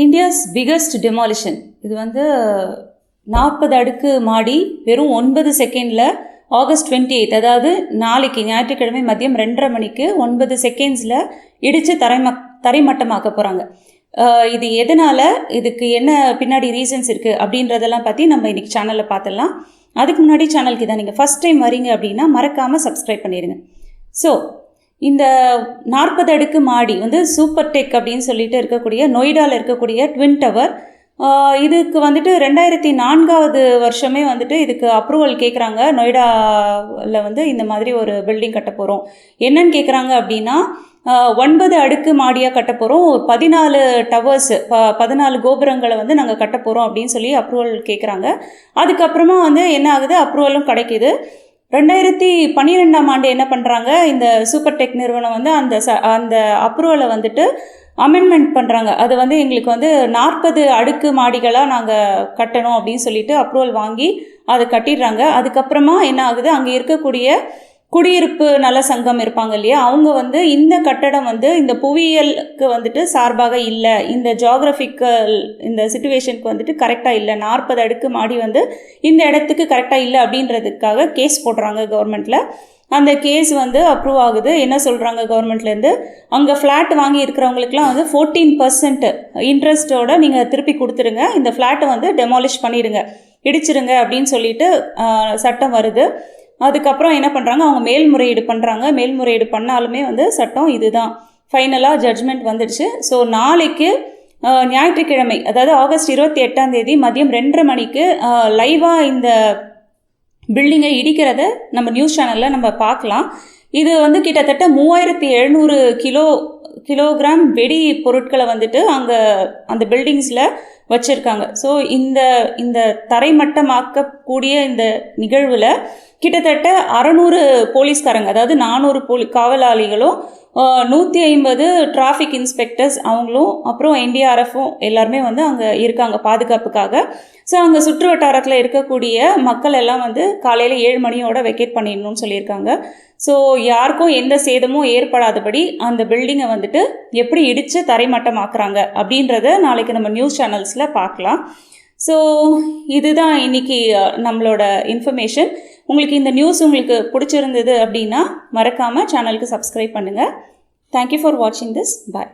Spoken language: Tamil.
India's biggest demolition. இது வந்து 40 அடுக்கு மாடி வெறும் 9 செகண்டில் ஆகஸ்ட் 28 அதாவது நாளைக்கு ஞாயிற்றுக்கிழமை மதியம் 2:30 மணிக்கு 9 செகண்ட்ஸில் இடித்து தரைமட்டமாக்க போகிறாங்க. இது எதனால், இதுக்கு என்ன பின்னாடி ரீசன்ஸ் இருக்குது அப்படின்றதெல்லாம் பற்றி நம்ம இன்றைக்கி சேனலில் பார்த்துடலாம். அதுக்கு முன்னாடி சேனலுக்கு இதான் நீங்கள் ஃபஸ்ட் டைம் வரீங்க அப்படின்னா மறக்காமல் சப்ஸ்கிரைப் பண்ணிடுங்க. ஸோ இந்த 40 அடுக்கு மாடி வந்து சூப்பர்டெக் அப்படின்னு சொல்லிட்டு இருக்கக்கூடிய நொய்டாவில் இருக்கக்கூடிய ட்வின் டவர், இதுக்கு வந்துட்டு 2004 வருஷமே வந்துட்டு இதுக்கு அப்ரூவல் கேட்குறாங்க. நொய்டாவில் வந்து இந்த மாதிரி ஒரு பில்டிங் கட்ட போகிறோம். என்னன்னு கேட்குறாங்க அப்படின்னா 9 அடுக்கு மாடியாக கட்ட போகிறோம், 14 டவர்ஸ் 14 கோபுரங்களை வந்து நாங்கள் கட்ட போகிறோம் அப்படின்னு சொல்லி அப்ரூவல் கேட்குறாங்க. அதுக்கப்புறமா வந்து என்ன ஆகுது, அப்ரூவலும் கிடைக்கிது. 2012 என்ன பண்ணுறாங்க, இந்த சூப்பர்டெக் நிறுவனம் வந்து அந்த அப்ரூவலை வந்துட்டு அமெண்ட்மெண்ட் பண்ணுறாங்க. அது வந்து எங்களுக்கு வந்து 40 அடுக்கு மாடிகளாக நாங்கள் கட்டணும் அப்படின்னு சொல்லிட்டு அப்ரூவல் வாங்கி அதை கட்டிடுறாங்க. அதுக்கப்புறமா என்ன ஆகுது, அங்கே இருக்கக்கூடிய குடியிருப்பு நல சங்கம் இருப்பாங்க இல்லையா, அவங்க வந்து இந்த கட்டடம் வந்து இந்த புவியியலுக்கு வந்துட்டு சார்பாக இல்லை, இந்த ஜியாகிரபிக்கல் இந்த சிச்சுவேஷனுக்கு வந்துட்டு கரெக்டாக இல்லை, 40 அடுக்கு மாடி வந்து இந்த இடத்துக்கு கரெக்டாக இல்லை அப்படின்றதுக்காக கேஸ் போடுறாங்க கவர்மெண்ட்டில். அந்த கேஸ் வந்து அப்ரூவ் ஆகுது. என்ன சொல்கிறாங்க கவர்மெண்ட்லேருந்து, அங்கே ஃப்ளாட் வாங்கி இருக்கிறவங்களுக்குலாம் வந்து 14% இன்ட்ரெஸ்ட்டோட நீங்கள் திருப்பி கொடுத்துருங்க, இந்த ஃப்ளாட்டை வந்து டெமாலிஷ் பண்ணிடுங்க, இடிச்சிருங்க அப்படின்னு சொல்லிட்டு சட்டம் வருது. அதுக்கப்புறம் என்ன பண்ணுறாங்க, அவங்க மேல்முறையீடு பண்ணுறாங்க. மேல்முறையீடு பண்ணாலுமே வந்து சட்டம் இதுதான், ஃபைனலாக ஜட்ஜ்மெண்ட் வந்துடுச்சு. ஸோ நாளைக்கு ஞாயிற்றுக்கிழமை அதாவது ஆகஸ்ட் 28 மதியம் 2:30 மணிக்கு லைவாக இந்த பில்டிங்கை இடிக்கிறத நம்ம நியூஸ் சேனலில் நம்ம பார்க்கலாம். இது வந்து கிட்டத்தட்ட 3700 கிலோகிராம் வெடி பொருட்களை வந்துட்டு அங்கே அந்த பில்டிங்ஸில் வச்சுருக்காங்க. ஸோ இந்த தரைமட்டமாக்கக்கூடிய இந்த நிகழ்வில் கிட்டத்தட்ட 600 போலீஸ்காரங்க, அதாவது 400 காவலாளிகளும் 150 டிராஃபிக் இன்ஸ்பெக்டர்ஸ் அவங்களும் அப்புறம் என்டிஆர்எஃப்பும் எல்லாருமே வந்து அங்கே இருக்காங்க பாதுகாப்புக்காக. ஸோ அங்கே சுற்று வட்டாரத்தில் இருக்கக்கூடிய மக்கள் எல்லாம் வந்து காலையில் 7 மணியோட வெக்கேட் பண்ணிடணும்னு சொல்லியிருக்காங்க. ஸோ யாருக்கும் எந்த சேதமும் ஏற்படாதபடி அந்த பில்டிங்கை வந்துட்டு எப்படி இடித்து தரைமட்டமாக்குறாங்க அப்படின்றத நாளைக்கு நம்ம நியூஸ் சேனல்ஸில் பார்க்கலாம். ஸோ இதுதான் இன்றைக்கி நம்மளோட இன்ஃபர்மேஷன். உங்களுக்கு இந்த நியூஸ் உங்களுக்கு பிடிச்சிருந்தது அப்படின்னா மறக்காமல் சேனலுக்கு சப்ஸ்கிரைப் பண்ணுங்கள். தேங்க்யூ ஃபார் வாட்சிங் திஸ். பாய்.